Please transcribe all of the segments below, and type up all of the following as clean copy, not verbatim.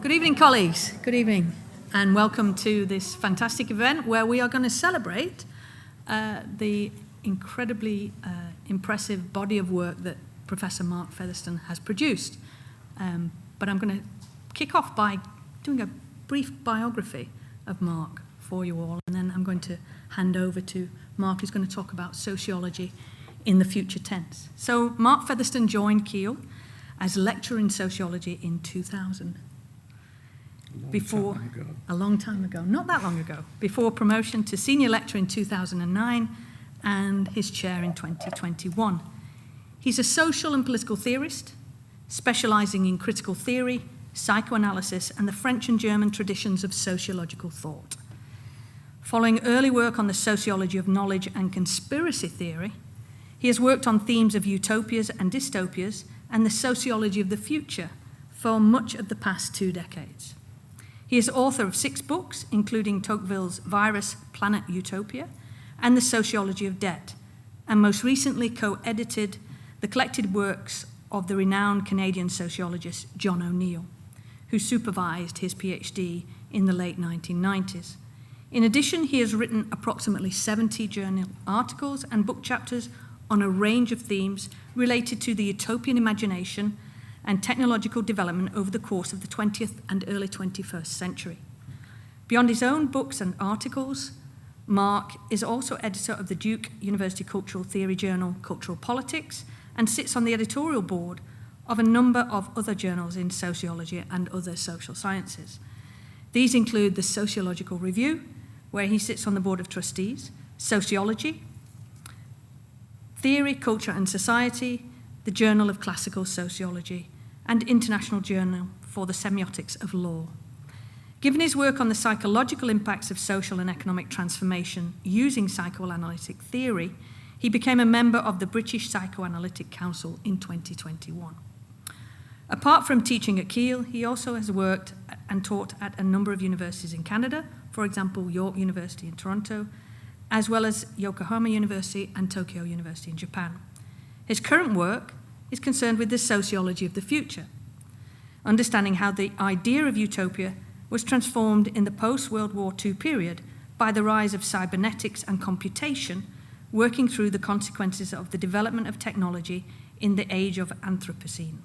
Good evening, colleagues. Good evening, and welcome to this fantastic event where we are going to celebrate the incredibly impressive body of work that Professor Mark Featherstone has produced. But I'm going to kick off by doing a brief biography of Mark for you all, and then I'm going to hand over to Mark, who's going to talk about sociology in the future tense. So Mark Featherstone joined Keele as lecturer in sociology in 2000. A long time ago, not that long ago, before promotion to senior lecturer in 2009 and his chair in 2021. He's a social and political theorist, specializing in critical theory, psychoanalysis, and the French and German traditions of sociological thought. Following early work on the sociology of knowledge and conspiracy theory, he has worked on themes of utopias and dystopias and the sociology of the future for much of the past 2 decades. He is author of 6 books, including Tocqueville's Virus, Planet, Utopia, and The Sociology of Debt, and most recently co-edited the collected works of the renowned Canadian sociologist John O'Neill, who supervised his PhD in the late 1990s. In addition, he has written approximately 70 journal articles and book chapters on a range of themes related to the utopian imagination and technological development over the course of the 20th and early 21st century. Beyond his own books and articles, Mark is also editor of the Duke University Cultural Theory journal, Cultural Politics, and sits on the editorial board of a number of other journals in sociology and other social sciences. These include the Sociological Review, where he sits on the board of trustees, Sociology, Theory, Culture and Society, the Journal of Classical Sociology, and International Journal for the Semiotics of Law. Given his work on the psychological impacts of social and economic transformation using psychoanalytic theory, he became a member of the British Psychoanalytic Council in 2021. Apart from teaching at Keele, he also has worked and taught at a number of universities in Canada, for example, York University in Toronto, as well as Yokohama University and Tokyo University in Japan. His current work is concerned with the sociology of the future, understanding how the idea of utopia was transformed in the post-World War II period by the rise of cybernetics and computation, working through the consequences of the development of technology in the age of Anthropocene,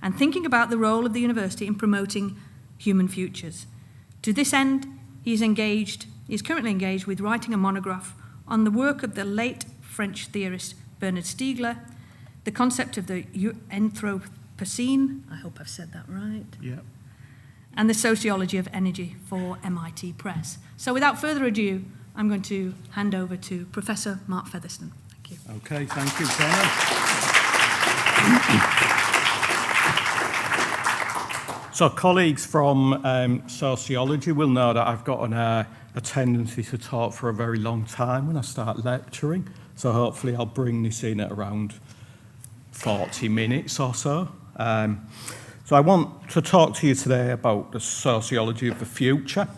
and thinking about the role of the university in promoting human futures. To this end, he is currently engaged with writing a monograph on the work of the late French theorist Bernard Stiegler, the concept of the Anthropocene, I hope I've said that right, and the sociology of energy for MIT Press. So without further ado, I'm going to hand over to Professor Mark Featherstone. Thank you. Okay, thank you, Jenna. So colleagues from sociology will know that I've got a tendency to talk for a very long time when I start lecturing. So hopefully I'll bring this in at around 40 minutes or so. So I want to talk to you today about the sociology of the future.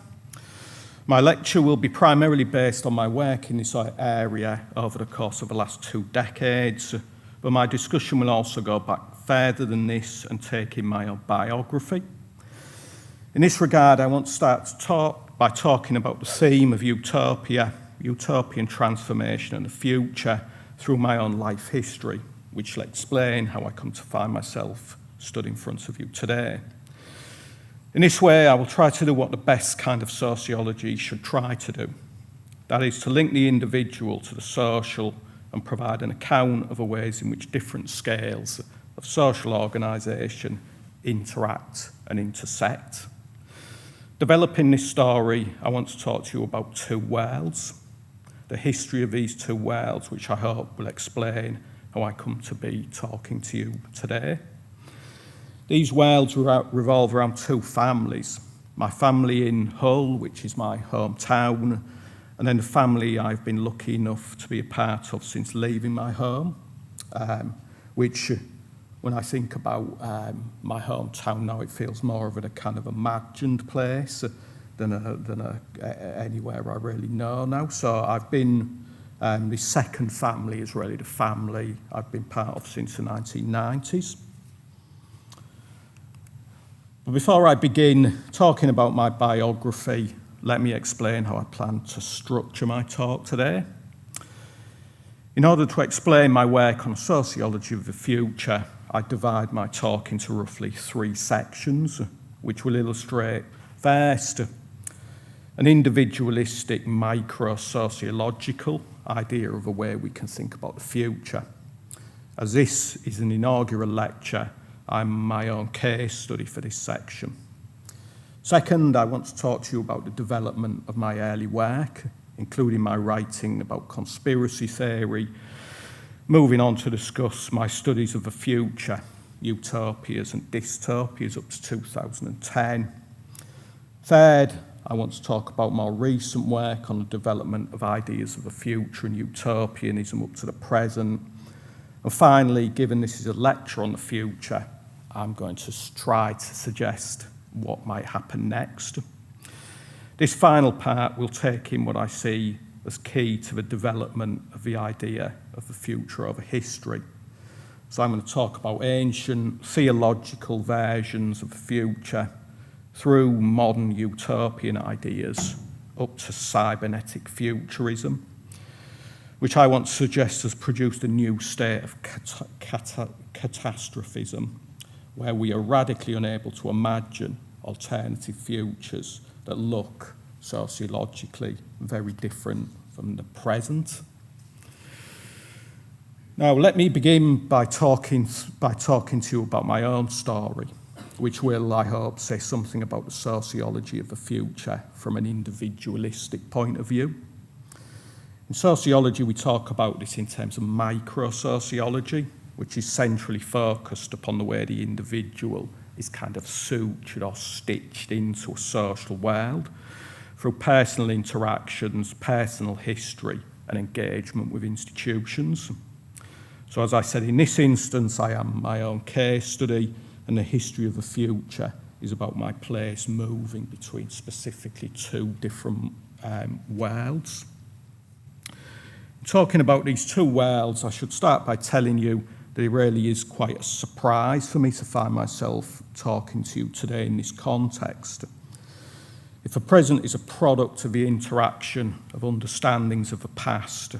My lecture will be primarily based on my work in this area over the course of the last 2 decades, but my discussion will also go back further than this and take in my own biography. In this regard, I want to start by talking about the theme of utopia, utopian transformation and the future through my own life history, which will explain how I come to find myself stood in front of you today. In this way, I will try to do what the best kind of sociology should try to do. That is, to link the individual to the social and provide an account of the ways in which different scales of social organisation interact and intersect. Developing this story, I want to talk to you about 2 worlds, the history of these 2 worlds, which I hope will explain how I come to be talking to you today. These worlds revolve around 2 families, my family in Hull, which is my hometown, and then the family I've been lucky enough to be a part of since leaving my home, which, when I think about my hometown now, it feels more of a kind of imagined place than anywhere I really know now. So I've been, the second family is really the family I've been part of since the 1990s. But before I begin talking about my biography, let me explain how I plan to structure my talk today. In order to explain my work on sociology of the future, I divide my talk into roughly 3 sections, which will illustrate, first, an individualistic micro-sociological idea of a way we can think about the future. As this is an inaugural lecture, I'm my own case study for this section. Second, I want to talk to you about the development of my early work, including my writing about conspiracy theory, moving on to discuss my studies of the future, utopias and dystopias up to 2010. Third, I want to talk about more recent work on the development of ideas of the future and utopianism up to the present. And finally, given this is a lecture on the future, I'm going to try to suggest what might happen next. This final part will take in what I see as key to the development of the idea of the future over history. So I'm going to talk about ancient theological versions of the future through modern utopian ideas up to cybernetic futurism, which I want to suggest has produced a new state of catastrophism, where we are radically unable to imagine alternative futures that look sociologically very different from the present. Now, let me begin by talking to you about my own story, which will, I hope, say something about the sociology of the future from an individualistic point of view. In sociology, we talk about this in terms of micro-sociology, which is centrally focused upon the way the individual is kind of sutured or stitched into a social world through personal interactions, personal history, and engagement with institutions. So as I said, in this instance, I am my own case study, and the history of the future is about my place moving between specifically 2 different worlds. Talking about these 2 worlds, I should start by telling you that it really is quite a surprise for me to find myself talking to you today in this context. If the present is a product of the interaction of understandings of the past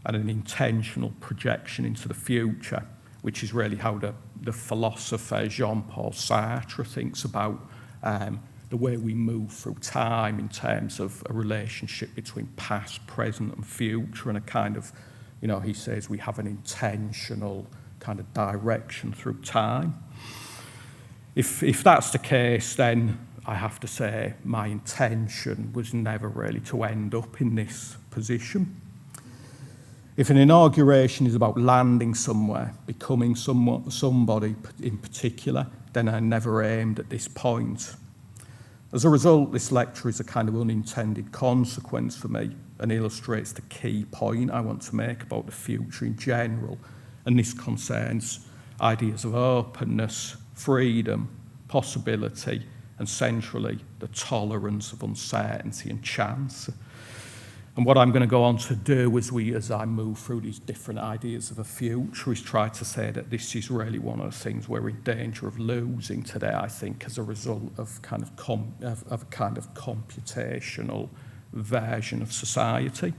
and an intentional projection into the future, which is really how the philosopher Jean-Paul Sartre thinks about the way we move through time in terms of a relationship between past, present and future, and a kind of, he says we have an intentional kind of direction through time. If that's the case, then I have to say my intention was never really to end up in this position. If an inauguration is about landing somewhere, becoming somebody in particular, then I never aimed at this point. As a result, this lecture is a kind of unintended consequence for me and illustrates the key point I want to make about the future in general, and this concerns ideas of openness, freedom, possibility, and centrally, the tolerance of uncertainty and chance. And what I'm going to go on to do as I move through these different ideas of the future is try to say that this is really one of the things we're in danger of losing today, I think, as a result of a kind of computational version of society.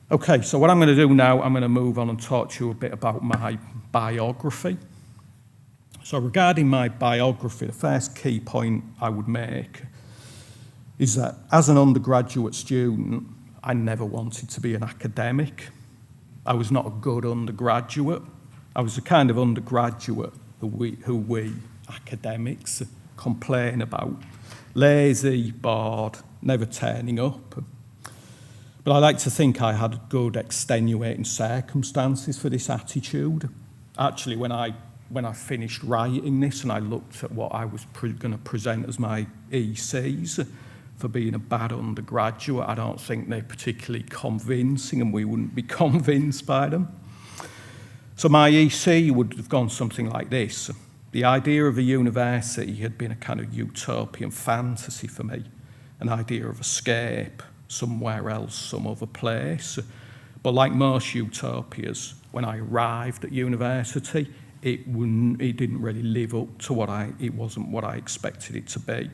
Okay, so what I'm going to do now, I'm going to move on and talk to you a bit about my biography. So regarding my biography, the first key point I would make is that as an undergraduate student, I never wanted to be an academic. I was not a good undergraduate. I was the kind of undergraduate who we academics complain about. Lazy, bored, never turning up. But I like to think I had good extenuating circumstances for this attitude. Actually, when I finished writing this and I looked at what I was going to present as my ECs for being a bad undergraduate, I don't think they're particularly convincing, and we wouldn't be convinced by them. So my EC would have gone something like this. The idea of a university had been a kind of utopian fantasy for me, an idea of escape, somewhere else, some other place. But like most utopias, when I arrived at university, it didn't really live up to it wasn't what I expected it to be.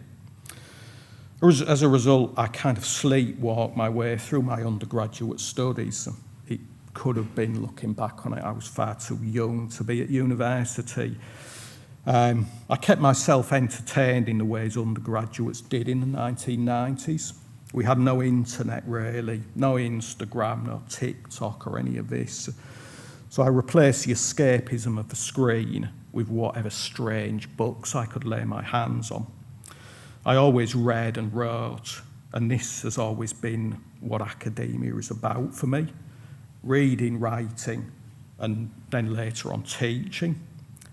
As a result, I kind of sleepwalked my way through my undergraduate studies. It could have been, looking back on it, I was far too young to be at university. I kept myself entertained in the ways undergraduates did in the 1990s. We had no internet really, no Instagram, no TikTok or any of this. So I replaced the escapism of the screen with whatever strange books I could lay my hands on. I always read and wrote, and this has always been what academia is about for me. Reading, writing, and then later on teaching.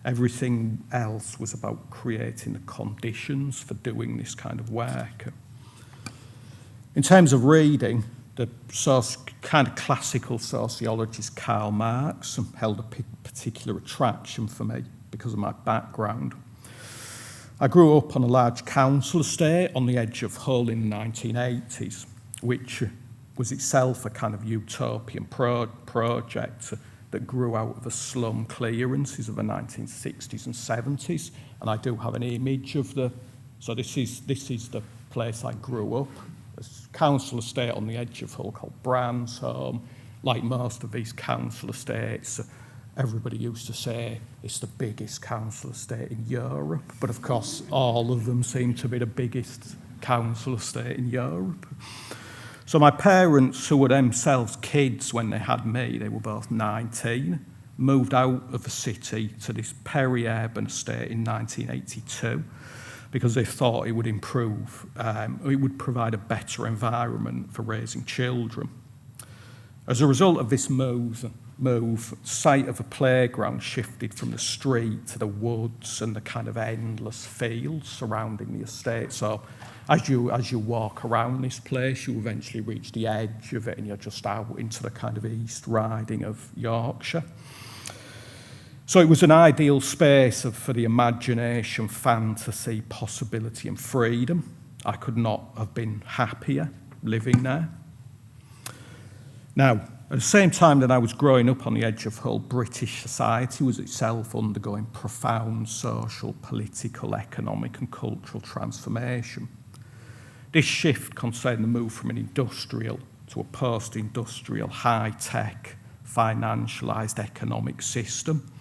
Everything else was about creating the conditions for doing this kind of work. In terms of reading, the kind of classical sociologist Karl Marx held a particular attraction for me because of my background. I grew up on a large council estate on the edge of Hull in the 1980s, which was itself a kind of utopian project that grew out of the slum clearances of the 1960s and 70s. And I do have an image of so this is the place I grew up. A council estate on the edge of Hull called Bransholme. Like most of these council estates, everybody used to say it's the biggest council estate in Europe. But of course, all of them seem to be the biggest council estate in Europe. So my parents, who were themselves kids when they had me, they were both 19, moved out of the city to this peri-urban estate in 1982 because they thought it would improve, it would provide a better environment for raising children. As a result of this move, sight of a playground shifted from the street to the woods and the kind of endless fields surrounding the estate. So as you walk around this place, you eventually reach the edge of it and you're just out into the kind of East Riding of Yorkshire. So it was an ideal space for the imagination, fantasy, possibility and freedom. I could not have been happier living there. Now, at the same time that I was growing up on the edge of Hull, British society was itself undergoing profound social, political, economic and cultural transformation. This shift concerned the move from an industrial to a post-industrial, high-tech, financialised economic system,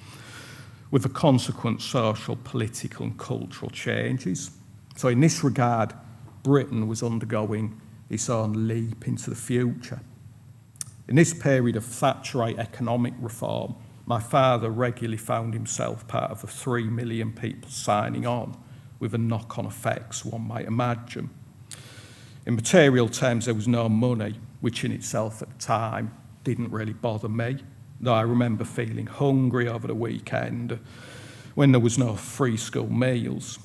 with the consequent social, political and cultural changes. So in this regard, Britain was undergoing its own leap into the future. In this period of Thatcherite economic reform, my father regularly found himself part of the 3 million people signing on, with the knock-on effects one might imagine. In material terms, there was no money, which in itself at the time didn't really bother me, though I remember feeling hungry over the weekend when there was no free school meals.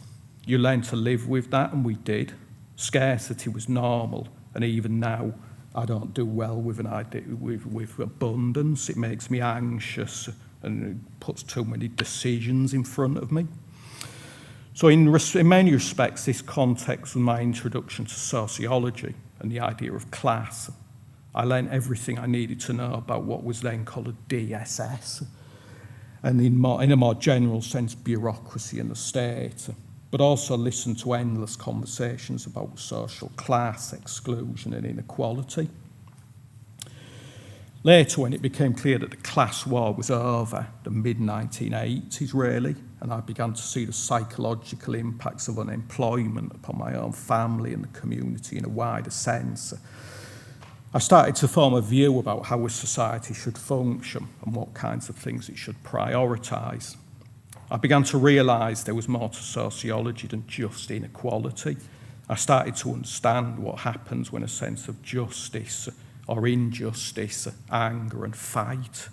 You learn to live with that, and we did. Scarcity was normal, and even now, I don't do well with an idea with abundance. It makes me anxious and it puts too many decisions in front of me. So in many respects, this context was my introduction to sociology and the idea of class. I learned everything I needed to know about what was then called a DSS, and in a more general sense, bureaucracy and the state, but also listened to endless conversations about social class, exclusion and inequality. Later, when it became clear that the class war was over, the mid-1980s really, and I began to see the psychological impacts of unemployment upon my own family and the community in a wider sense, I started to form a view about how a society should function and what kinds of things it should prioritise. I began to realise there was more to sociology than just inequality. I started to understand what happens when a sense of justice or injustice, anger and fight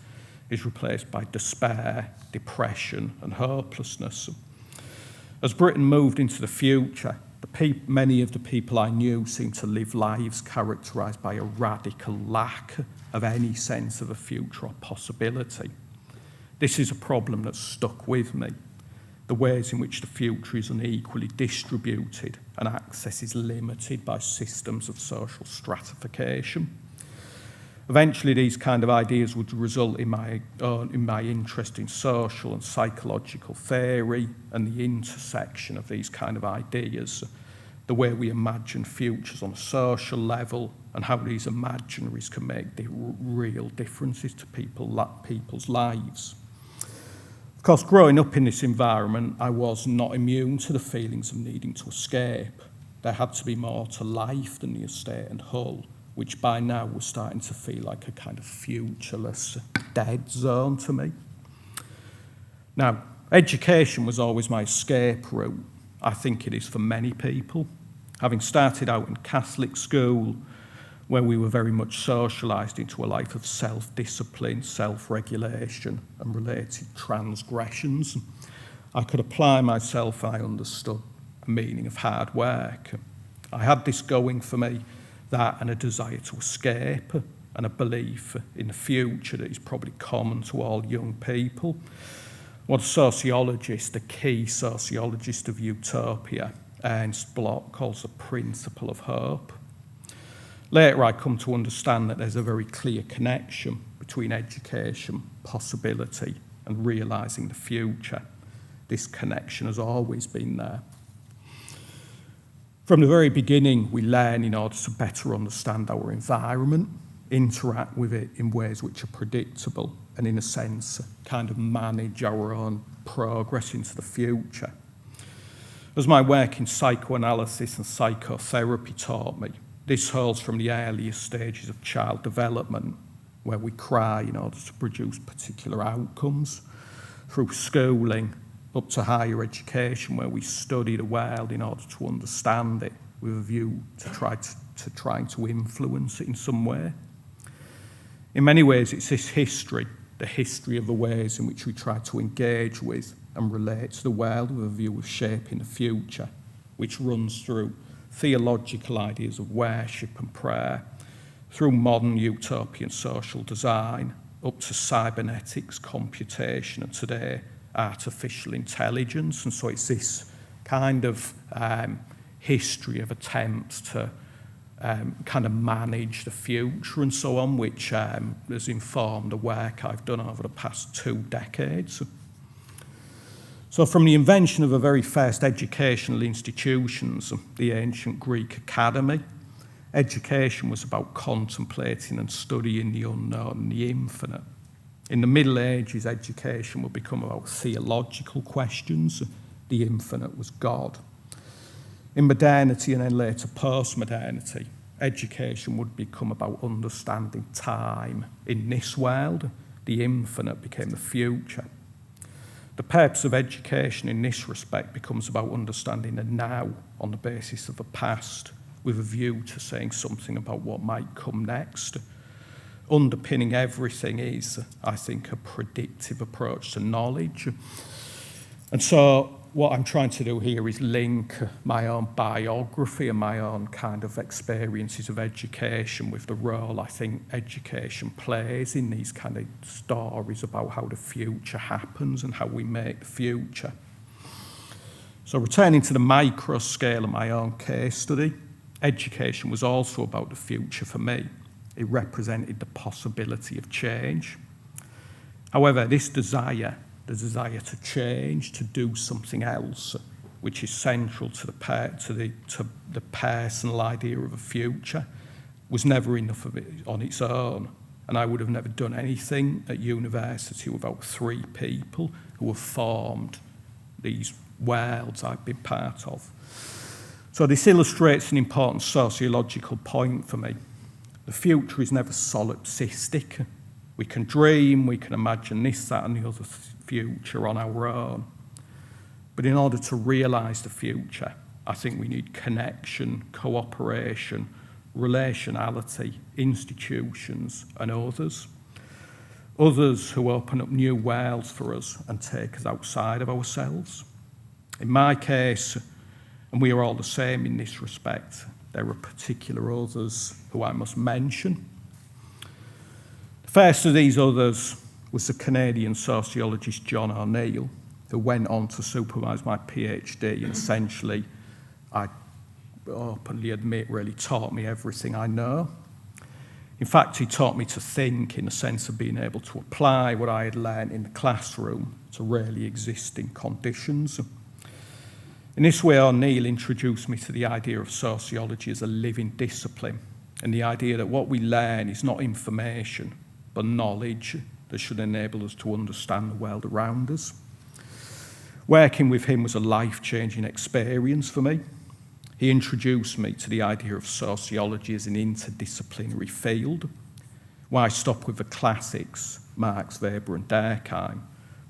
is replaced by despair, depression and hopelessness. As Britain moved into the future, many of the people I knew seemed to live lives characterised by a radical lack of any sense of a future or possibility. This is a problem that's stuck with me, the ways in which the future is unequally distributed and access is limited by systems of social stratification. Eventually, these kind of ideas would result in my interest in social and psychological theory and the intersection of these kind of ideas, the way we imagine futures on a social level and how these imaginaries can make real differences to people's lives. Of course, growing up in this environment, I was not immune to the feelings of needing to escape. There had to be more to life than the estate and Hull, which by now was starting to feel like a kind of futureless, dead zone to me. Now, education was always my escape route. I think it is for many people. Having started out in Catholic school, where we were very much socialised into a life of self-discipline, self-regulation and related transgressions, I could apply myself and I understood the meaning of hard work. I had this going for me, that and a desire to escape and a belief in the future that is probably common to all young people. What a sociologist, a key sociologist of utopia, Ernst Bloch, calls the principle of hope. Later I come to understand that there's a very clear connection between education, possibility and realising the future. This connection has always been there. From the very beginning, we learn in order to better understand our environment, interact with it in ways which are predictable and, in a sense, kind of manage our own progress into the future. As my work in psychoanalysis and psychotherapy taught me, this holds from the earliest stages of child development, where we cry in order to produce particular outcomes, through schooling, up to higher education, where we study the world in order to understand it, with a view to trying to influence it in some way. In many ways, it's this history, the history of the ways in which we try to engage with and relate to the world with a view of shaping the future, which runs through theological ideas of worship and prayer, through modern utopian social design, up to cybernetics, computation, and today, artificial intelligence. And so it's this kind of history of attempts to kind of manage the future and so on, which has informed the work I've done over the past 2 decades. So from the invention of the very first educational institutions, the ancient Greek academy, education was about contemplating and studying the unknown and the infinite. In the Middle Ages, education would become about theological questions. The infinite was God. In modernity and then later post-modernity, education would become about understanding time. In this world, the infinite became the future. The purpose of education in this respect becomes about understanding the now on the basis of the past, with a view to saying something about what might come next. Underpinning everything is, I think, a predictive approach to knowledge. And so what I'm trying to do here is link my own biography and my own kind of experiences of education with the role I think education plays in these kind of stories about how the future happens and how we make the future. So returning to the micro scale of my own case study, education was also about the future for me. It represented the possibility of change. However, this desire, the desire to change, to do something else, which is central to the personal idea of a future, was never enough of it on its own. And I would have never done anything at university without 3 people who have formed these worlds I've been part of. So this illustrates an important sociological point for me. The future is never solipsistic. We can dream, we can imagine this, that, and the other future on our own. But in order to realise the future, I think we need connection, cooperation, relationality, institutions, and others. Others who open up new worlds for us and take us outside of ourselves. In my case, and we are all the same in this respect, there are particular others who I must mention. The first of these others was the Canadian sociologist John O'Neill, who went on to supervise my PhD and essentially, I openly admit, really taught me everything I know. In fact, he taught me to think in the sense of being able to apply what I had learned in the classroom to really existing conditions. In this way, O'Neill introduced me to the idea of sociology as a living discipline, and the idea that what we learn is not information, but knowledge that should enable us to understand the world around us. Working with him was a life-changing experience for me. He introduced me to the idea of sociology as an interdisciplinary field. Why stop with the classics, Marx, Weber and Durkheim?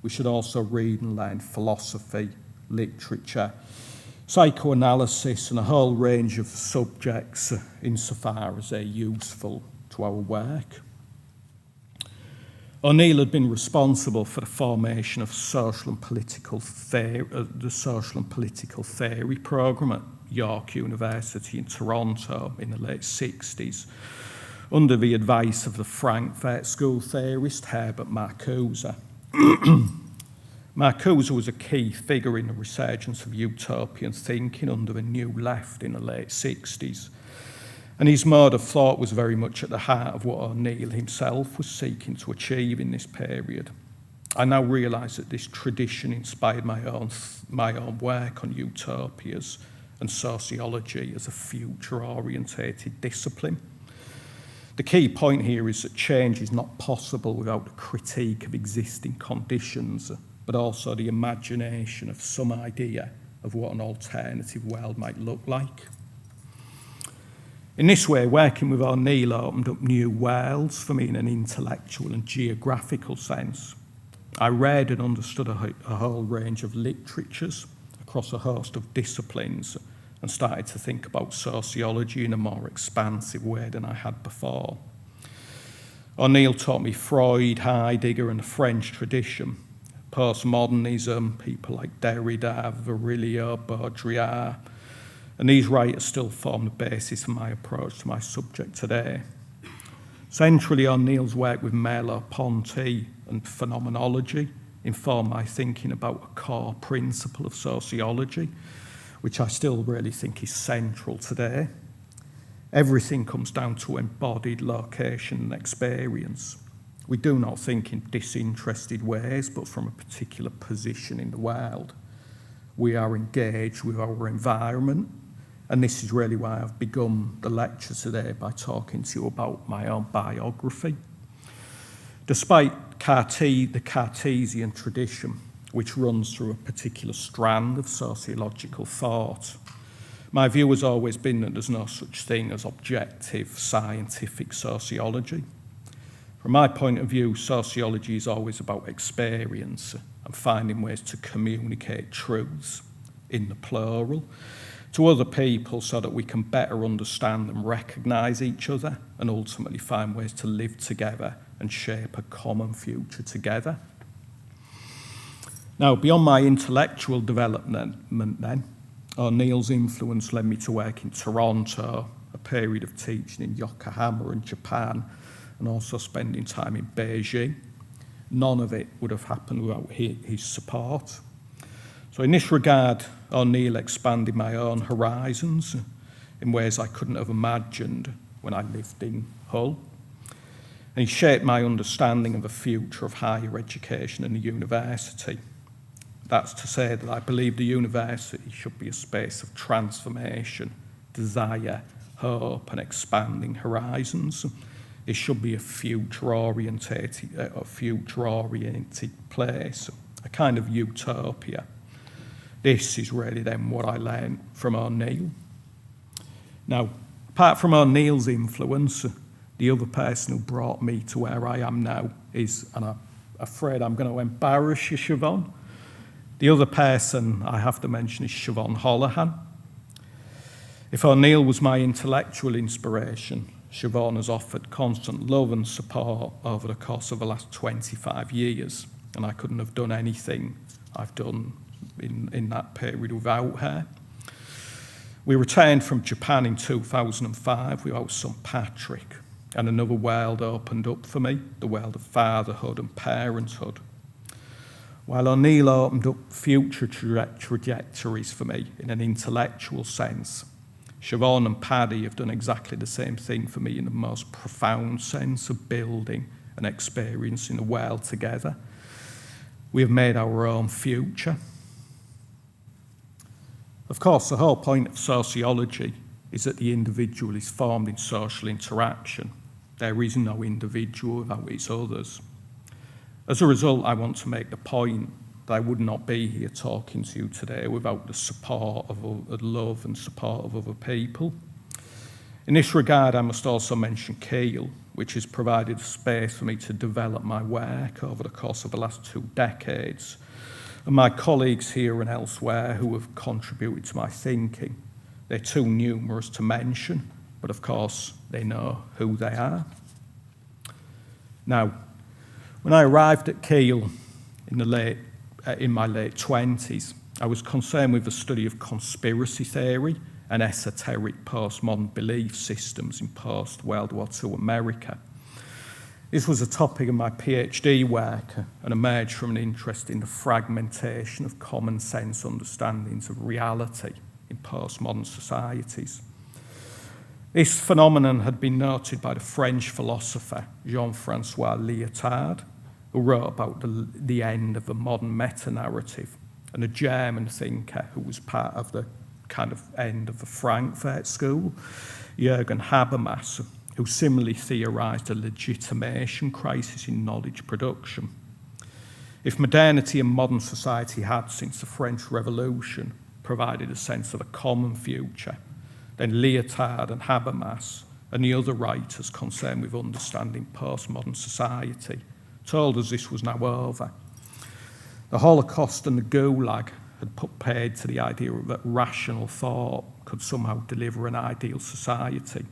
We should also read and learn philosophy, literature, psychoanalysis and a whole range of subjects insofar as they're useful to our work. O'Neill had been responsible for the formation of social and political theory, the social and political theory programme at York University in Toronto in the late 60s, under the advice of the Frankfurt School theorist Herbert Marcuse. Marcuse was a key figure in the resurgence of utopian thinking under the New Left in the late 60s. And his mode of thought was very much at the heart of what O'Neill himself was seeking to achieve in this period. I now realise that this tradition inspired my own work on utopias and sociology as a future-orientated discipline. The key point here is that change is not possible without a critique of existing conditions, but also the imagination of some idea of what an alternative world might look like. In this way, working with O'Neill opened up new worlds for me in an intellectual and geographical sense. I read and understood a whole range of literatures across a host of disciplines and started to think about sociology in a more expansive way than I had before. O'Neill taught me Freud, Heidegger and the French tradition, postmodernism, people like Derrida, Virilio, Baudrillard, and these writers still form the basis for my approach to my subject today. Centrally, O'Neill's work with Merleau-Ponty and phenomenology informed my thinking about a core principle of sociology, which I still really think is central today. Everything comes down to embodied location and experience. We do not think in disinterested ways, but from a particular position in the world. We are engaged with our environment, and this is really why I've begun the lecture today by talking to you about my own biography. Despite the Cartesian tradition, which runs through a particular strand of sociological thought, my view has always been that there's no such thing as objective scientific sociology. From my point of view, sociology is always about experience and finding ways to communicate truths, in the plural, to other people so that we can better understand and recognise each other and ultimately find ways to live together and shape a common future together. Now, beyond my intellectual development then, O'Neill's influence led me to work in Toronto, a period of teaching in Yokohama and Japan, and also spending time in Beijing. None of it would have happened without his support. So in this regard, O'Neill expanded my own horizons in ways I couldn't have imagined when I lived in Hull. And he shaped my understanding of the future of higher education and the university. That's to say that I believe the university should be a space of transformation, desire, hope, and expanding horizons. It should be a future-oriented place, a kind of utopia. This is really then what I learned from O'Neill. Now, apart from O'Neill's influence, the other person who brought me to where I am now is, and I'm afraid I'm going to embarrass you, Siobhan. The other person I have to mention is Siobhan Holohan. If O'Neill was my intellectual inspiration, Siobhan has offered constant love and support over the course of the last 25 years, and I couldn't have done anything I've done in that period without her. We returned from Japan in 2005 without son Patrick, and another world opened up for me, the world of fatherhood and parenthood. While O'Neill opened up future trajectories for me in an intellectual sense, Siobhan and Paddy have done exactly the same thing for me in the most profound sense of building and experiencing the world together. We have made our own future. Of course, the whole point of sociology is that the individual is formed in social interaction. There is no individual without its others. As a result, I want to make the point that I would not be here talking to you today without the support of love and support of other people. In this regard, I must also mention Keele, which has provided a space for me to develop my work over the course of the last 2 decades, and my colleagues here and elsewhere who have contributed to my thinking. They're too numerous to mention, but of course they know who they are. Now, when I arrived at Keele in my late 20s, I was concerned with the study of conspiracy theory and esoteric postmodern belief systems in post-World War II America. This was a topic of my PhD work and emerged from an interest in the fragmentation of common sense understandings of reality in postmodern societies. This phenomenon had been noted by the French philosopher Jean-François Lyotard, who wrote about the end of the modern meta-narrative, and a German thinker who was part of the kind of end of the Frankfurt School, Jürgen Habermas, who similarly theorised a legitimation crisis in knowledge production. If modernity and modern society had, since the French Revolution, provided a sense of a common future, then Lyotard and Habermas and the other writers concerned with understanding postmodern society told us this was now over. The Holocaust and the Gulag had put paid to the idea that rational thought could somehow deliver an ideal society.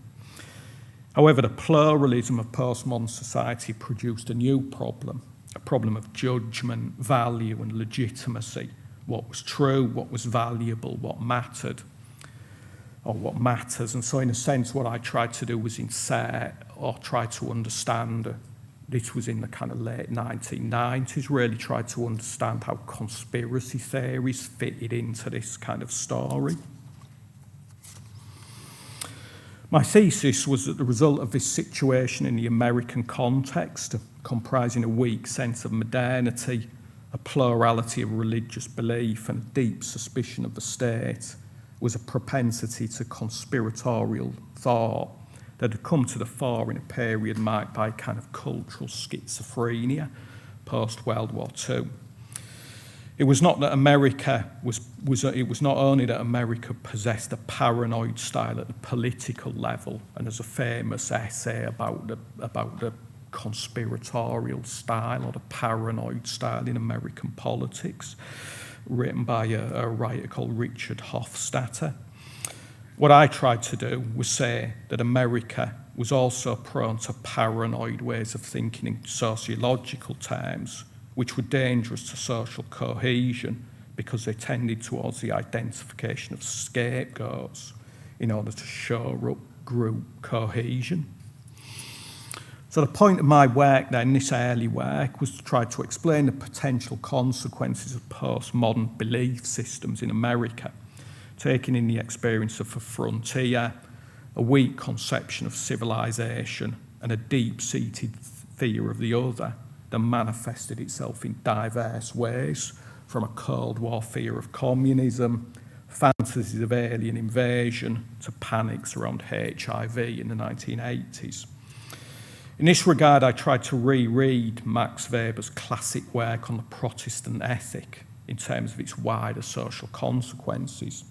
However, the pluralism of postmodern society produced a new problem, a problem of judgment, value and legitimacy. What was true, what was valuable, what mattered, or what matters. And so in a sense, what I tried to do was insert or try to understand, this was in the kind of late 1990s, really tried to understand how conspiracy theories fitted into this kind of story. My thesis was that the result of this situation in the American context, comprising a weak sense of modernity, a plurality of religious belief and a deep suspicion of the state, was a propensity to conspiratorial thought that had come to the fore in a period marked by kind of cultural schizophrenia post-World War II. It was not that America it was not only that America possessed a paranoid style at the political level, and there's a famous essay about the conspiratorial style or the paranoid style in American politics, written by a writer called Richard Hofstadter. What I tried to do was say that America was also prone to paranoid ways of thinking in sociological terms, which were dangerous to social cohesion because they tended towards the identification of scapegoats in order to shore up group cohesion. So the point of my work then, this early work, was to try to explain the potential consequences of postmodern belief systems in America, taking in the experience of a frontier, a weak conception of civilization, and a deep-seated fear of the other that manifested itself in diverse ways, from a Cold War fear of communism, fantasies of alien invasion, to panics around HIV in the 1980s. In this regard, I tried to reread Max Weber's classic work on the Protestant ethic in terms of its wider social consequences.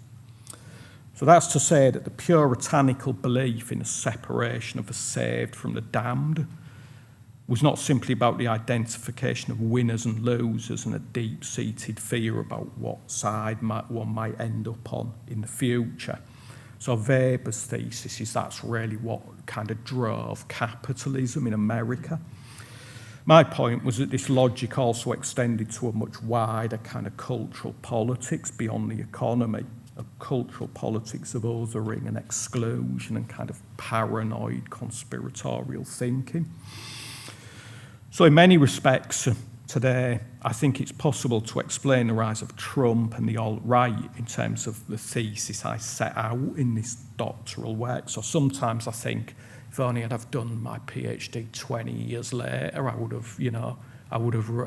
So that's to say that the puritanical belief in a separation of the saved from the damned was not simply about the identification of winners and losers and a deep-seated fear about what side one might end up on in the future. So Weber's thesis is that's really what kind of drove capitalism in America. My point was that this logic also extended to a much wider kind of cultural politics beyond the economy, a cultural politics of othering and exclusion and kind of paranoid conspiratorial thinking. So in many respects, today, I think it's possible to explain the rise of Trump and the alt-right in terms of the thesis I set out in this doctoral work. So sometimes I think if only I'd have done my PhD 20 years later, I would have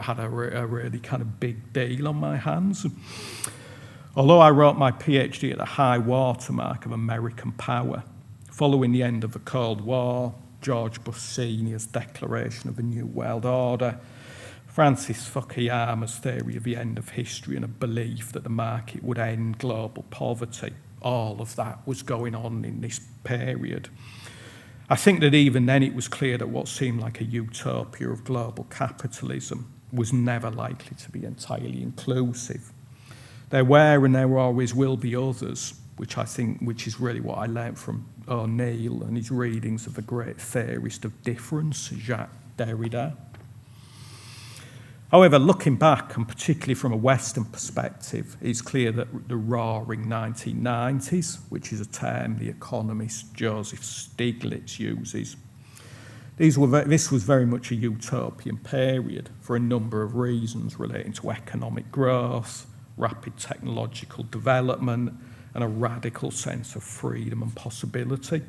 had a really kind of big deal on my hands. Although I wrote my PhD at the high watermark of American power, following the end of the Cold War, George Bush Sr.'s declaration of a new world order, Francis Fukuyama's theory of the end of history and a belief that the market would end global poverty, all of that was going on in this period. I think that even then it was clear that what seemed like a utopia of global capitalism was never likely to be entirely inclusive. There were and there always will be others, which is really what I learned from O'Neill and his readings of the great theorist of difference, Jacques Derrida. However, looking back, and particularly from a Western perspective, it's clear that the roaring 1990s, which is a term the economist Joseph Stiglitz uses, this was very much a utopian period for a number of reasons relating to economic growth, rapid technological development, and a radical sense of freedom and possibility.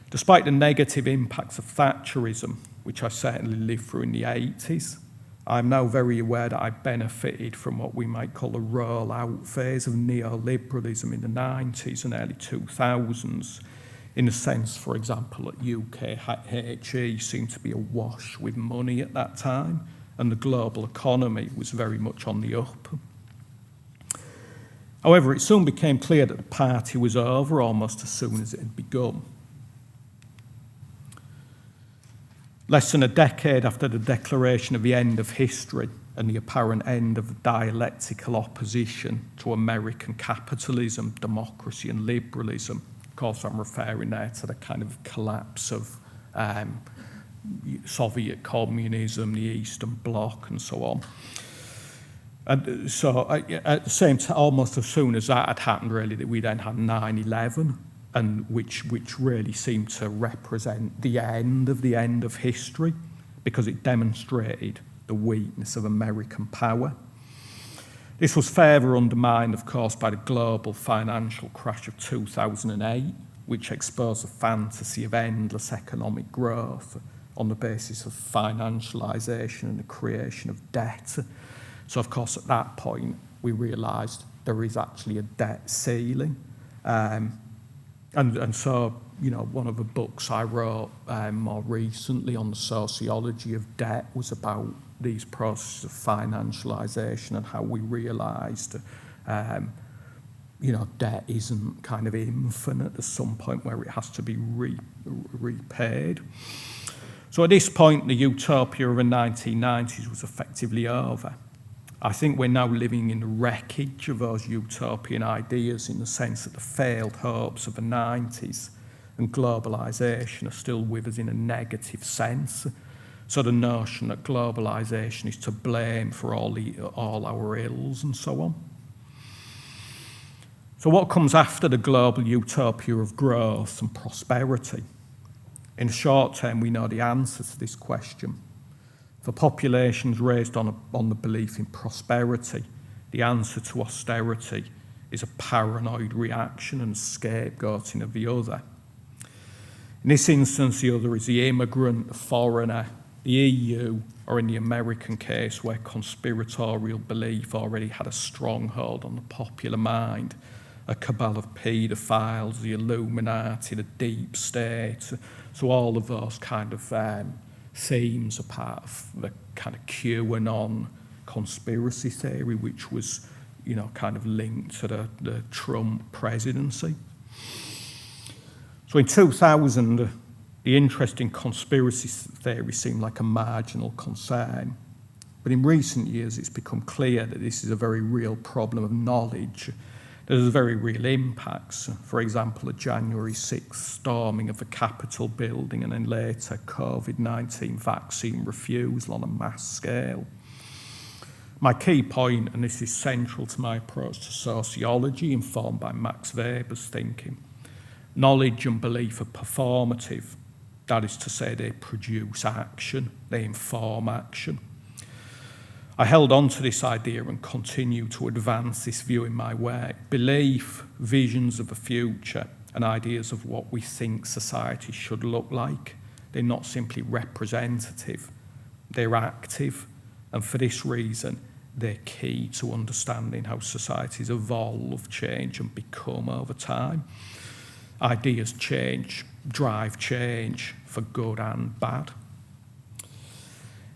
Despite the negative impacts of Thatcherism, which I certainly lived through in the 80s, I'm now very aware that I benefited from what we might call a roll-out phase of neoliberalism in the 90s and early 2000s, in the sense, for example, that UKHE seemed to be awash with money at that time, and the global economy was very much on the up. However, it soon became clear that the party was over almost as soon as it had begun. Less than a decade after the declaration of the end of history and the apparent end of dialectical opposition to American capitalism, democracy and liberalism, of course I'm referring there to the kind of collapse of Soviet communism, the Eastern Bloc and so on. And so at the same time, almost as soon as that had happened really, that we then had 9/11, and which really seemed to represent the end of history, because it demonstrated the weakness of American power. This was further undermined, of course, by the global financial crash of 2008, which exposed the fantasy of endless economic growth on the basis of financialisation and the creation of debt. So, of course, at that point, we realised there is actually a debt ceiling. And so, you know, one of the books I wrote more recently on the sociology of debt was about these processes of financialisation and how we realised, you know, debt isn't kind of infinite. There's some point where it has to be repaid. So at this point, the utopia of the 1990s was effectively over. I think we're now living in the wreckage of those utopian ideas, in the sense that the failed hopes of the 90s and globalisation are still with us in a negative sense. So the notion that globalisation is to blame for all our ills and so on. So what comes after the global utopia of growth and prosperity? In the short term, we know the answer to this question. For populations raised on the belief in prosperity, the answer to austerity is a paranoid reaction and scapegoating of the other. In this instance, the other is the immigrant, the foreigner, the EU, or in the American case, where conspiratorial belief already had a stronghold on the popular mind, a cabal of paedophiles, the Illuminati, the deep state. So all of those kind of themes are part of the kind of QAnon conspiracy theory, which was, you know, kind of linked to the Trump presidency. So in 2000, the interest in conspiracy theory seemed like a marginal concern. But in recent years, it's become clear that this is a very real problem of knowledge. There's very real impacts. For example, the January 6th storming of the Capitol building, and then later COVID-19 vaccine refusal on a mass scale. My key point, and this is central to my approach to sociology, informed by Max Weber's thinking, knowledge and belief are performative. That is to say, they produce action, they inform action. I held on to this idea and continue to advance this view in my work. Belief, visions of the future, and ideas of what we think society should look like, they're not simply representative, they're active, and for this reason, they're key to understanding how societies evolve, change, and become over time. Ideas change, drive change, for good and bad.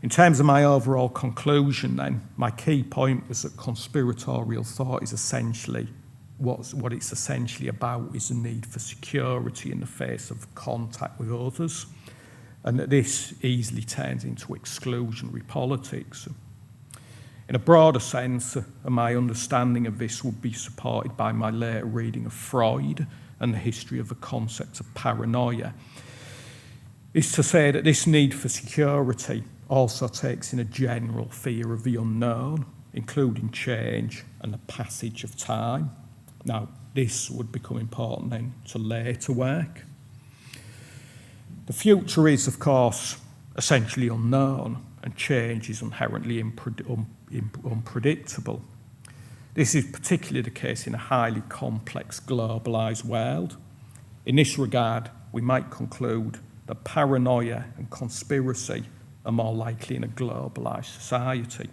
In terms of my overall conclusion then, my key point was that conspiratorial thought is essentially, what it's essentially about is the need for security in the face of contact with others, and that this easily turns into exclusionary politics. In a broader sense, my understanding of this would be supported by my later reading of Freud and the history of the concept of paranoia, is to say that this need for security also takes in a general fear of the unknown, including change and the passage of time. Now, this would become important then to later work. The future is, of course, essentially unknown, and change is inherently unpredictable. This is particularly the case in a highly complex, globalised world. In this regard, we might conclude that paranoia and conspiracy are more likely in a globalised society.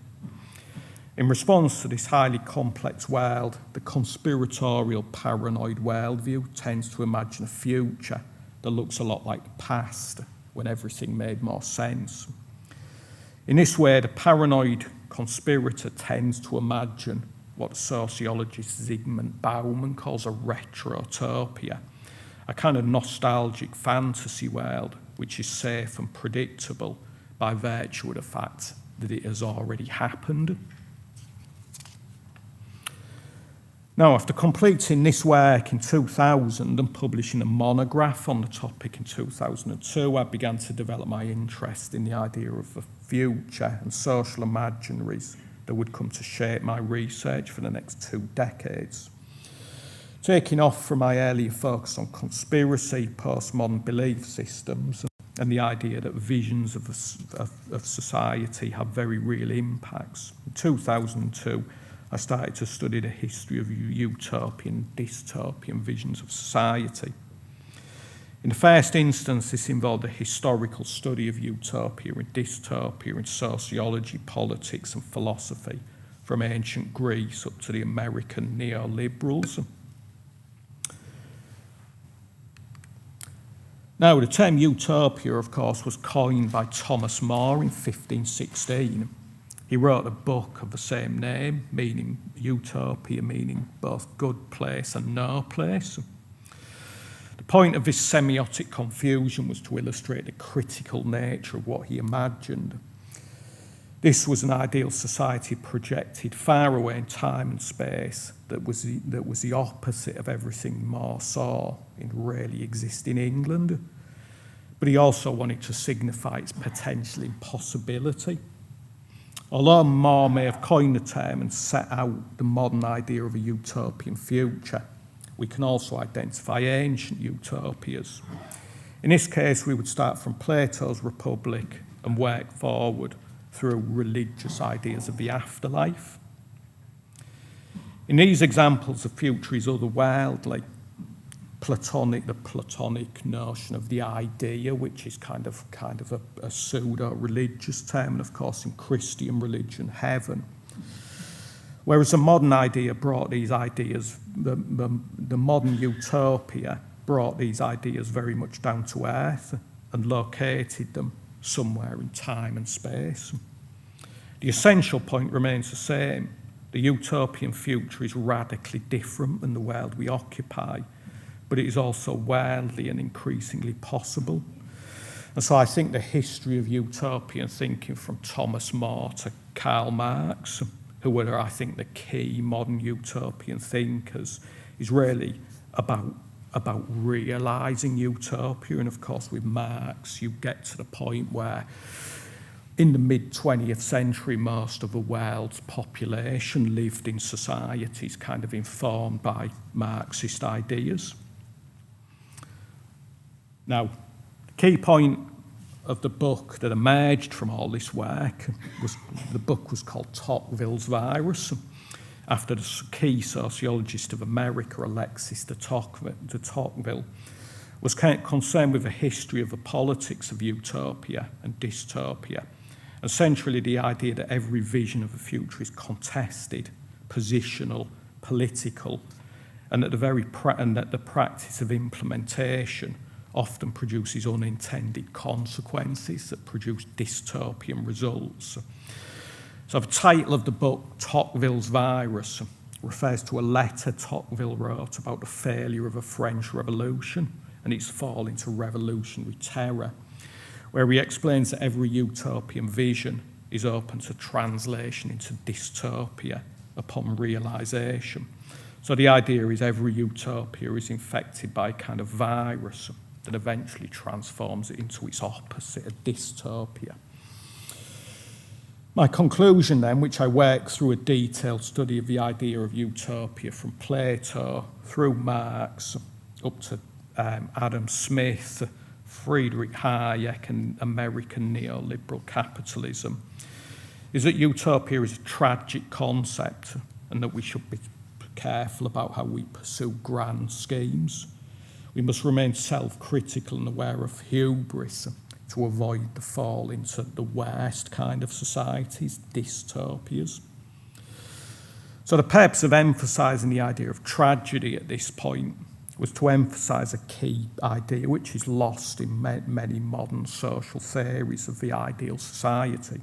In response to this highly complex world, the conspiratorial paranoid worldview tends to imagine a future that looks a lot like the past, when everything made more sense. In this way, the paranoid conspirator tends to imagine what the sociologist Zygmunt Bauman calls a retrotopia, a kind of nostalgic fantasy world which is safe and predictable by virtue of the fact that it has already happened. Now, after completing this work in 2000 and publishing a monograph on the topic in 2002, I began to develop my interest in the idea of the future and social imaginaries that would come to shape my research for the next 2 decades. Taking off from my earlier focus on conspiracy, postmodern belief systems, and the idea that visions of society have very real impacts. In 2002, I started to study the history of utopian, dystopian visions of society. In the first instance, this involved a historical study of utopia and dystopia in sociology, politics, and philosophy, from ancient Greece up to the American neoliberals. Now, the term utopia, of course, was coined by Thomas More in 1516. He wrote a book of the same name, meaning utopia, meaning both good place and no place. The point of this semiotic confusion was to illustrate the critical nature of what he imagined. This was an ideal society projected far away in time and space that was the opposite of everything More saw in really existing England. But he also wanted to signify its potential impossibility. Although More may have coined the term and set out the modern idea of a utopian future, we can also identify ancient utopias. In this case, we would start from Plato's Republic and work forward through religious ideas of the afterlife. In these examples, the future is otherworldly. The Platonic notion of the idea, which is kind of a pseudo-religious term, and of course in Christian religion, heaven. Whereas the modern idea brought these ideas, the modern utopia brought these ideas very much down to earth and located them somewhere in time and space. The essential point remains the same. The utopian future is radically different than the world we occupy, but it is also worldly and increasingly possible. And so I think the history of utopian thinking from Thomas More to Karl Marx, who were, I think, the key modern utopian thinkers, is really about realising utopia. And of course, with Marx, you get to the point where in the mid-20th century, most of the world's population lived in societies kind of informed by Marxist ideas. Now, the key point of the book that emerged from all this work the book was called Tocqueville's Virus, after the key sociologist of America, Alexis de Tocqueville, was concerned with the history of the politics of utopia and dystopia, and centrally the idea that every vision of the future is contested, positional, political, and that the practice of implementation often produces unintended consequences that produce dystopian results. So the title of the book, Tocqueville's Virus, refers to a letter Tocqueville wrote about the failure of the French Revolution and its fall into revolutionary terror, where he explains that every utopian vision is open to translation into dystopia upon realisation. So the idea is every utopia is infected by a kind of virus that eventually transforms it into its opposite, a dystopia. My conclusion then, which I work through a detailed study of the idea of utopia from Plato through Marx up to Adam Smith, Friedrich Hayek and American neoliberal capitalism, is that utopia is a tragic concept and that we should be careful about how we pursue grand schemes. We must remain self-critical and aware of hubris to avoid the fall into the worst kind of societies, dystopias. So the purpose of emphasising the idea of tragedy at this point was to emphasise a key idea which is lost in many modern social theories of the ideal society.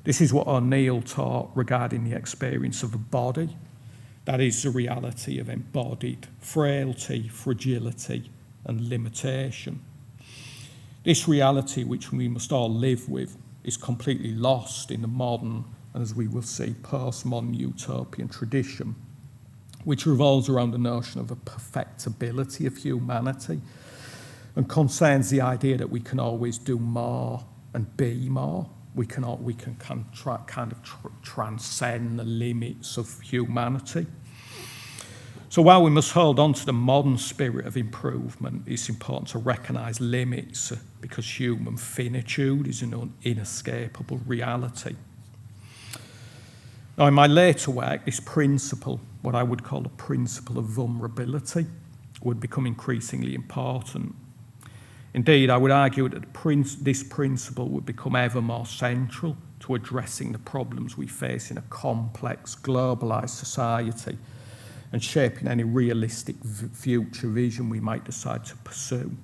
This is what O'Neill taught regarding the experience of the body. That is the reality of embodied frailty, fragility, and limitation. This reality, which we must all live with, is completely lost in the modern, and as we will see, postmodern utopian tradition, which revolves around the notion of a perfectibility of humanity and concerns the idea that we can always do more and be more. We can transcend the limits of humanity. So while we must hold on to the modern spirit of improvement, it's important to recognise limits because human finitude is an inescapable reality. Now, in my later work, this principle, what I would call the principle of vulnerability, would become increasingly important. Indeed, I would argue that this principle would become ever more central to addressing the problems we face in a complex, globalised society and shaping any realistic future vision we might decide to pursue.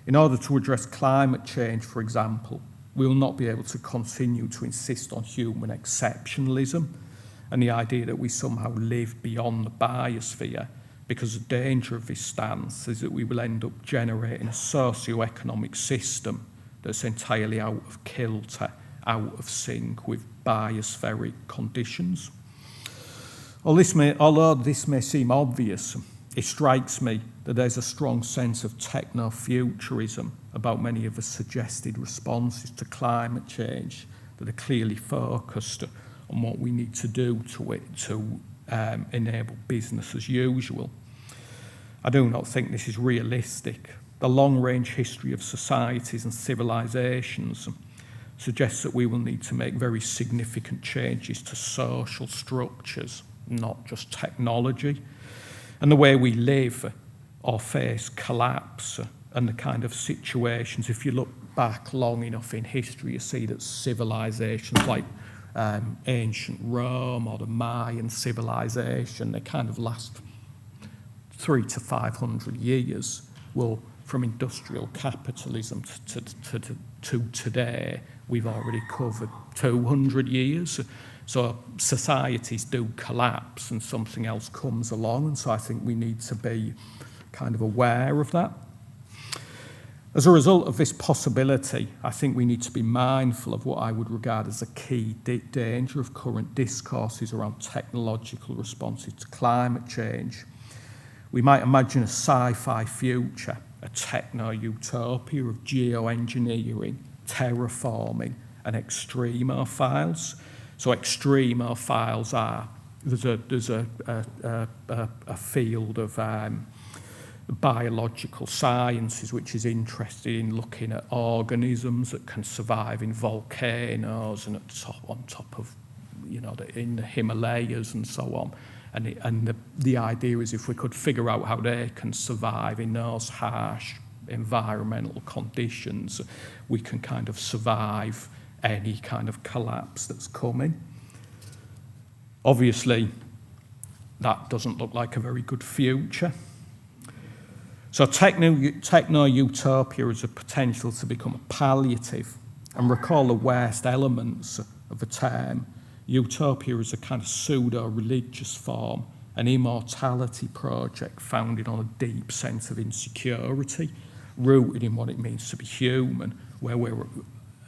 In order to address climate change, for example, we will not be able to continue to insist on human exceptionalism and the idea that we somehow live beyond the biosphere, because the danger of this stance is that we will end up generating a socio-economic system that's entirely out of kilter, out of sync with biospheric conditions. Although this may seem obvious, it strikes me that there's a strong sense of techno-futurism about many of the suggested responses to climate change that are clearly focused on what we need to do to it to enable business as usual. I do not think this is realistic. The long-range history of societies and civilizations suggests that we will need to make very significant changes to social structures, not just technology, and the way we live or face collapse and the kind of situations. If you look back long enough in history, you see that civilizations like ancient Rome or the Mayan civilization, they kind of last 300 to 500 years. Well, from industrial capitalism to today, we've already covered 200 years. So societies do collapse and something else comes along, and so I think we need to be kind of aware of that. As a result of this possibility, I think we need to be mindful of what I would regard as a key danger of current discourses around technological responses to climate change. We might imagine a sci-fi future, a techno-utopia of geoengineering, terraforming, and extremophiles. So extremophiles are, there's a field of biological sciences, which is interested in looking at organisms that can survive in volcanoes and on top of, in the Himalayas and so on. And the idea is if we could figure out how they can survive in those harsh environmental conditions, we can kind of survive any kind of collapse that's coming. Obviously, that doesn't look like a very good future. So techno-utopia has a potential to become a palliative. And recall the worst elements of the term. Utopia is a kind of pseudo-religious form, an immortality project founded on a deep sense of insecurity, rooted in what it means to be human, where we're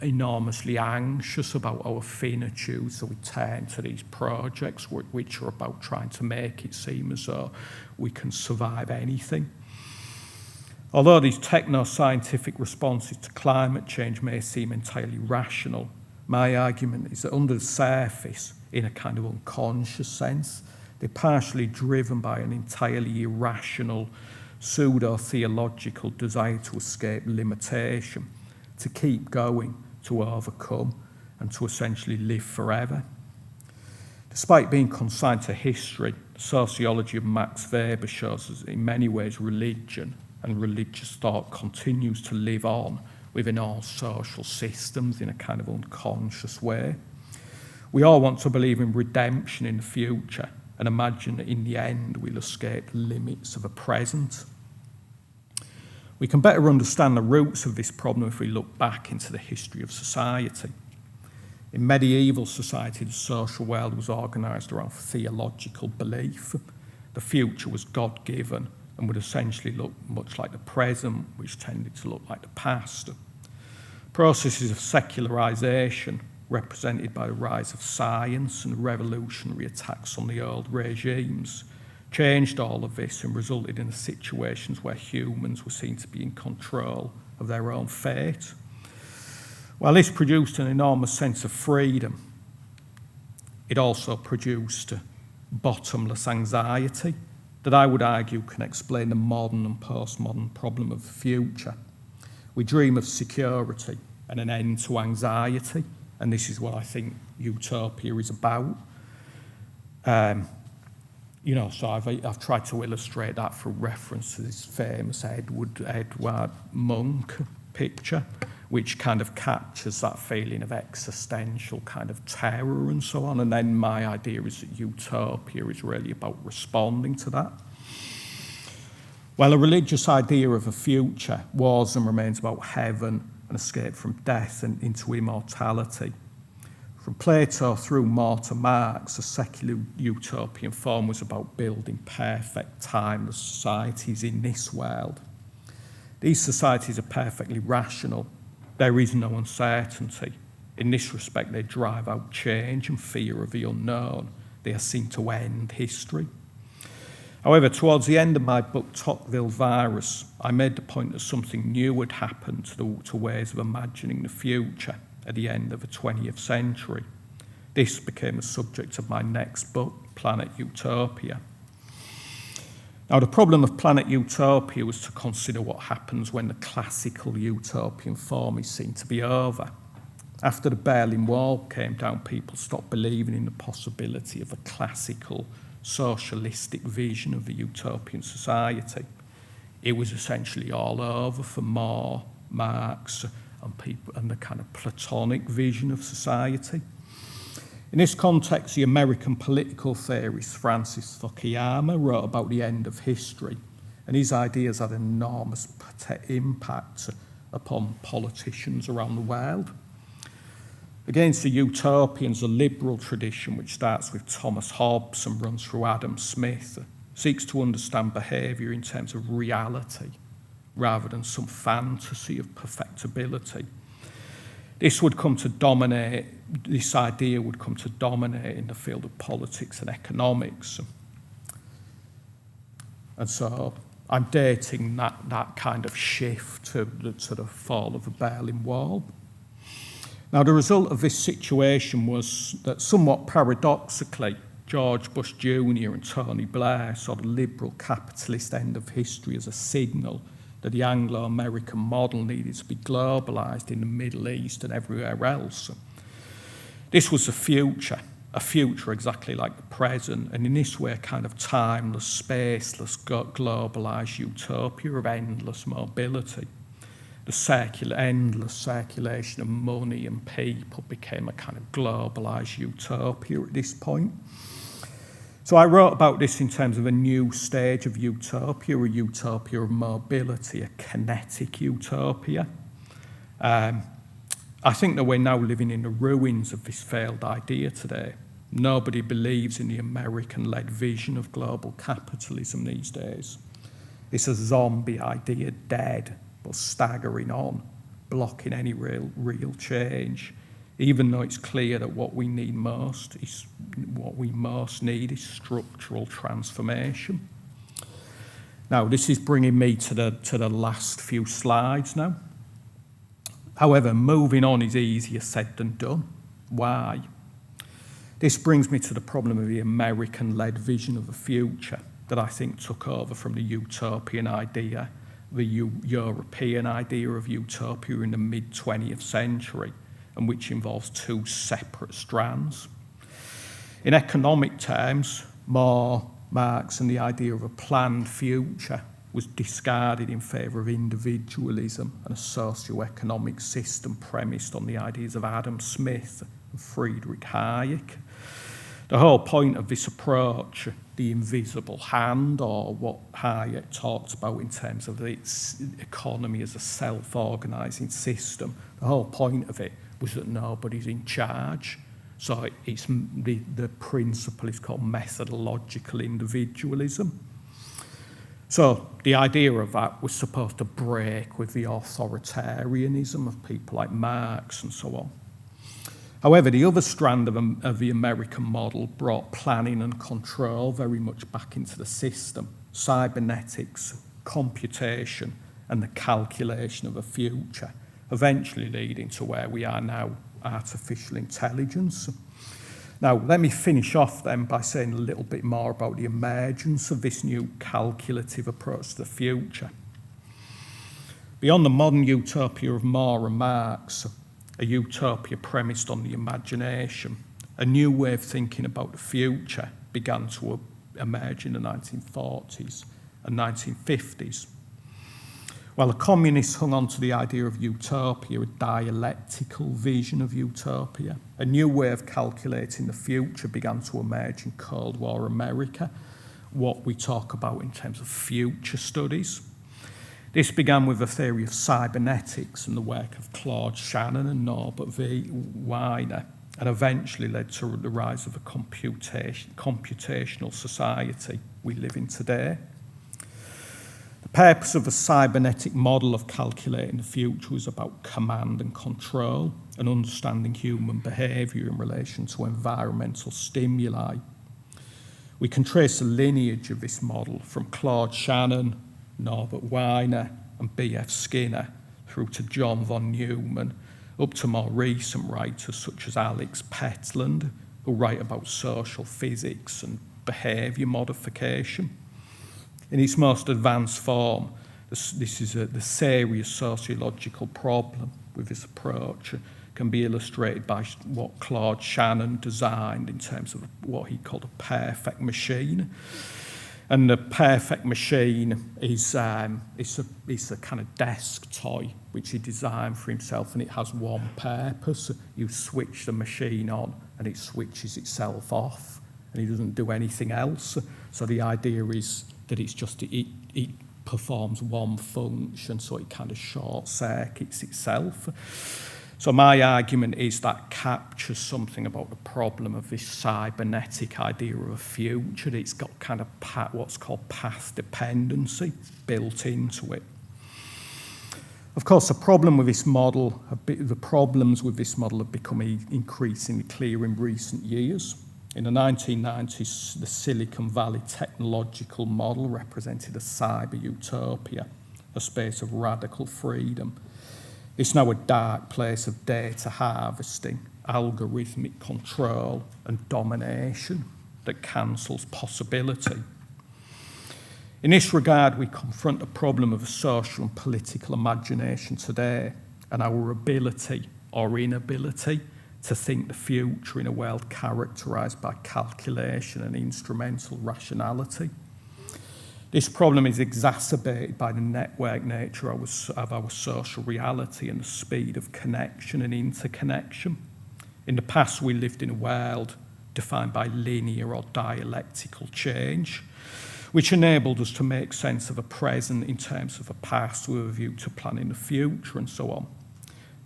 enormously anxious about our finitude, so we turn to these projects which are about trying to make it seem as though we can survive anything. Although these techno-scientific responses to climate change may seem entirely rational, my argument is that under the surface, in a kind of unconscious sense, they're partially driven by an entirely irrational, pseudo-theological desire to escape limitation, to keep going, to overcome, and to essentially live forever. Despite being consigned to history, the sociology of Max Weber shows us that in many ways religion and religious thought continues to live on within all social systems in a kind of unconscious way. We all want to believe in redemption in the future and imagine that in the end we'll escape the limits of the present. We can better understand the roots of this problem if we look back into the history of society. In medieval society, the social world was organised around theological belief. The future was God-given and would essentially look much like the present, which tended to look like the past. Processes of secularisation, represented by the rise of science and revolutionary attacks on the old regimes, changed all of this and resulted in situations where humans were seen to be in control of their own fate. While this produced an enormous sense of freedom, it also produced bottomless anxiety that I would argue can explain the modern and postmodern problem of the future. We dream of security and an end to anxiety, and this is what I think utopia is about. So I've tried to illustrate that through reference to this famous Edward Munch picture, which kind of captures that feeling of existential kind of terror and so on. And then my idea is that utopia is really about responding to that. Well, a religious idea of a future was and remains about heaven and escape from death and into immortality. From Plato through more to Marx, a secular utopian form was about building perfect, timeless societies in this world. These societies are perfectly rational. There is no uncertainty. In this respect, they drive out change and fear of the unknown. They are seen to end history. However, towards the end of my book, Tocqueville Virus, I made the point that something new had happened to ways of imagining the future at the end of the 20th century. This became the subject of my next book, Planet Utopia. Now, the problem of Planet Utopia was to consider what happens when the classical utopian form is seen to be over. After the Berlin Wall came down, people stopped believing in the possibility of a classical socialistic vision of a utopian society. It was essentially all over for More, Marx, and the kind of Platonic vision of society. In this context, the American political theorist Francis Fukuyama wrote about the end of history, and his ideas had enormous impact upon politicians around the world. Against the utopians, a liberal tradition which starts with Thomas Hobbes and runs through Adam Smith seeks to understand behaviour in terms of reality rather than some fantasy of perfectibility. This idea would come to dominate in the field of politics and economics. And so I'm dating that kind of shift to the fall of the Berlin Wall. Now, the result of this situation was that somewhat paradoxically, George Bush Jr. and Tony Blair saw the liberal capitalist end of history as a signal that the Anglo-American model needed to be globalised in the Middle East and everywhere else. This was the future, a future exactly like the present, and in this way a kind of timeless, spaceless, globalised utopia of endless mobility. The endless circulation of money and people became a kind of globalised utopia at this point. So I wrote about this in terms of a new stage of utopia, a utopia of mobility, a kinetic utopia. I think that we're now living in the ruins of this failed idea today. Nobody believes in the American-led vision of global capitalism these days. It's a zombie idea, dead, but staggering on, blocking any real change, even though it's clear that what we most need is structural transformation. Now, this is bringing me to the last few slides now. However, moving on is easier said than done. Why? This brings me to the problem of the American-led vision of the future that I think took over from the utopian idea, the European idea of utopia in the mid-20th century, and which involves two separate strands. In economic terms, Marx and the idea of a planned future was discarded in favour of individualism and a socio-economic system premised on the ideas of Adam Smith and Friedrich Hayek. The whole point of this approach, the invisible hand, or what Hayek talks about in terms of its economy as a self-organising system, the whole point of it was that nobody's in charge. So it's the principle is called methodological individualism. So the idea of that was supposed to break with the authoritarianism of people like Marx and so on. However, the other strand of the American model brought planning and control very much back into the system, cybernetics, computation, and the calculation of a future, eventually leading to where we are now, artificial intelligence. Now, let me finish off then by saying a little bit more about the emergence of this new calculative approach to the future. Beyond the modern utopia of Moore and Marx, a utopia premised on the imagination, a new way of thinking about the future began to emerge in the 1940s and 1950s. While the communists hung on to the idea of utopia, a dialectical vision of utopia, a new way of calculating the future began to emerge in Cold War America, what we talk about in terms of future studies. This began with the theory of cybernetics and the work of Claude Shannon and Norbert V. Wiener, and eventually led to the rise of a computational society we live in today. The purpose of a cybernetic model of calculating the future was about command and control and understanding human behaviour in relation to environmental stimuli. We can trace the lineage of this model from Claude Shannon, Norbert Wiener and B.F. Skinner through to John von Neumann, up to more recent writers such as Alex Petland, who write about social physics and behaviour modification. In its most advanced form, this is the serious sociological problem with this approach can be illustrated by what Claude Shannon designed in terms of what he called a perfect machine. And the perfect machine is a kind of desk toy which he designed for himself, and it has one purpose. You switch the machine on and it switches itself off, and it doesn't do anything else. So the idea is that it's just it performs one function, so it kind of short circuits itself. So my argument is that captures something about the problem of this cybernetic idea of a future. It's got kind of what's called path dependency built into it. Of course, the problems with this model have become increasingly clear in recent years. In the 1990s, the Silicon Valley technological model represented a cyber utopia, a space of radical freedom. It's now a dark place of data harvesting, algorithmic control and domination. that cancels possibility. In this regard, we confront the problem of a social and political imagination today and our ability or inability to think the future in a world characterised by calculation and instrumental rationality. This problem is exacerbated by the network nature of our social reality and the speed of connection and interconnection. In the past, we lived in a world defined by linear or dialectical change, which enabled us to make sense of a present in terms of a past with a view to planning the future and so on.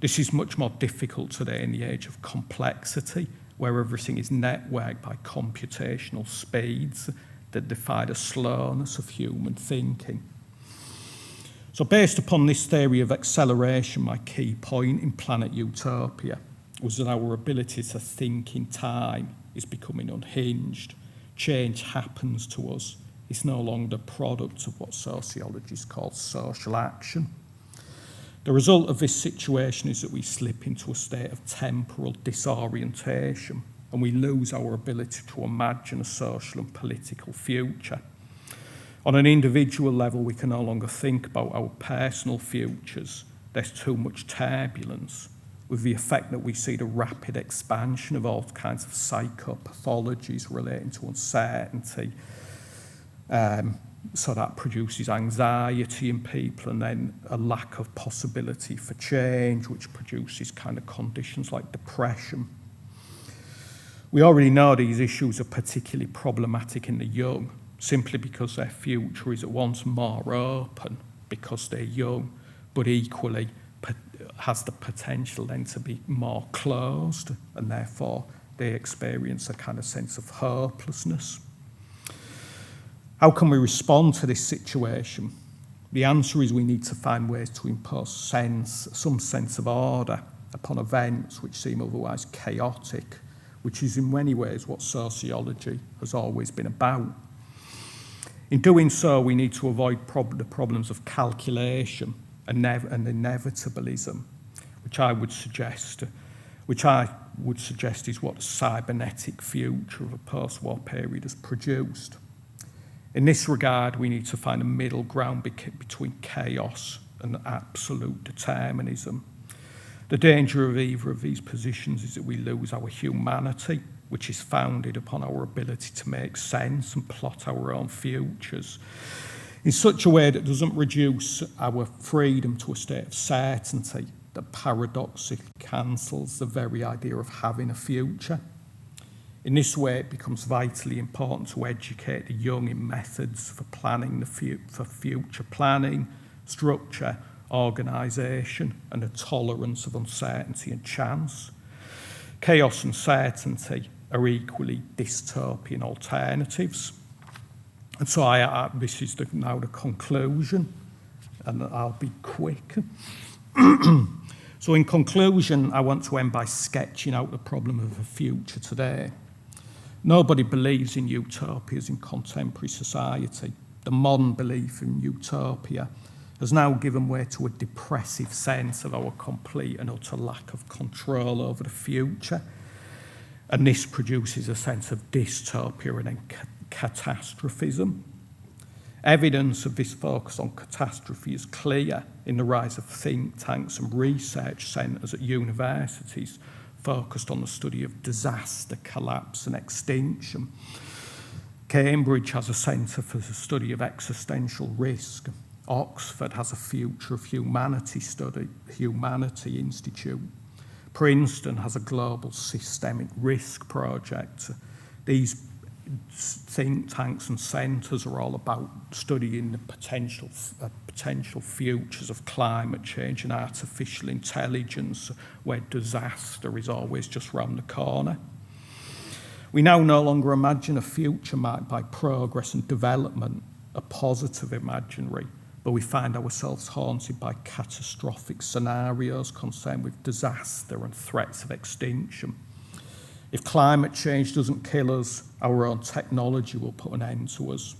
This is much more difficult today in the age of complexity, where everything is networked by computational speeds that defy the slowness of human thinking. So based upon this theory of acceleration, my key point in Planet Utopia was that our ability to think in time is becoming unhinged. Change happens to us. It's no longer the product of what sociologists call social action. The result of this situation is that we slip into a state of temporal disorientation and we lose our ability to imagine a social and political future. On an individual level, we can no longer think about our personal futures. There's too much turbulence, with the effect that we see the rapid expansion of all kinds of psychopathologies relating to uncertainty. So that produces anxiety in people, and then a lack of possibility for change, which produces kind of conditions like depression. We already know these issues are particularly problematic in the young, simply because their future is at once more open because they're young, but equally has the potential then to be more closed, and therefore they experience a kind of sense of hopelessness. How can we respond to this situation? The answer is we need to find ways to impose some sense of order upon events which seem otherwise chaotic, which is in many ways what sociology has always been about. In doing so, we need to avoid the problems of calculation and inevitabilism, which I would suggest is what the cybernetic future of a post-war period has produced. In this regard, we need to find a middle ground between chaos and absolute determinism. The danger of either of these positions is that we lose our humanity, which is founded upon our ability to make sense and plot our own futures, in such a way that doesn't reduce our freedom to a state of certainty that paradoxically cancels the very idea of having a future. In this way, it becomes vitally important to educate the young in methods for planning for future planning, structure, organisation, and a tolerance of uncertainty and chance. Chaos and certainty are equally dystopian alternatives. And so this is now the conclusion, and I'll be quick. So in conclusion, I want to end by sketching out the problem of the future today. Nobody believes in utopias in contemporary society. The modern belief in utopia has now given way to a depressive sense of our complete and utter lack of control over the future. And this produces a sense of dystopia and then catastrophism. Evidence of this focus on catastrophe is clear in the rise of think tanks and research centres at universities focused on the study of disaster, collapse and extinction. Cambridge has a centre for the study of existential risk. Oxford has a Future of Humanity study, Humanity Institute. Princeton has a global systemic risk project. These think tanks and centres are all about studying the potential futures of climate change and artificial intelligence, where disaster is always just round the corner. We now no longer imagine a future marked by progress and development, a positive imaginary, but we find ourselves haunted by catastrophic scenarios concerned with disaster and threats of extinction. If climate change doesn't kill us, our own technology will put an end to us.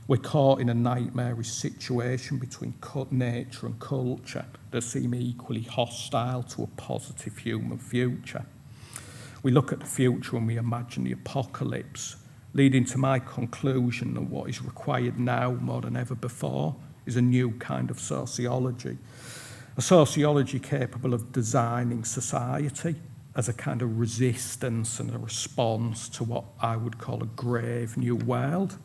We're caught in a nightmarish situation between nature and culture that seem equally hostile to a positive human future. We look at the future and we imagine the apocalypse, leading to my conclusion that what is required now more than ever before is a new kind of sociology. A sociology capable of designing society as a kind of resistance and a response to what I would call a grave new world.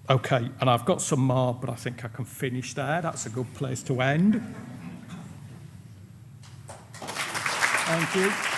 Okay, and I've got some more, but I think I can finish there. That's a good place to end. Thank you.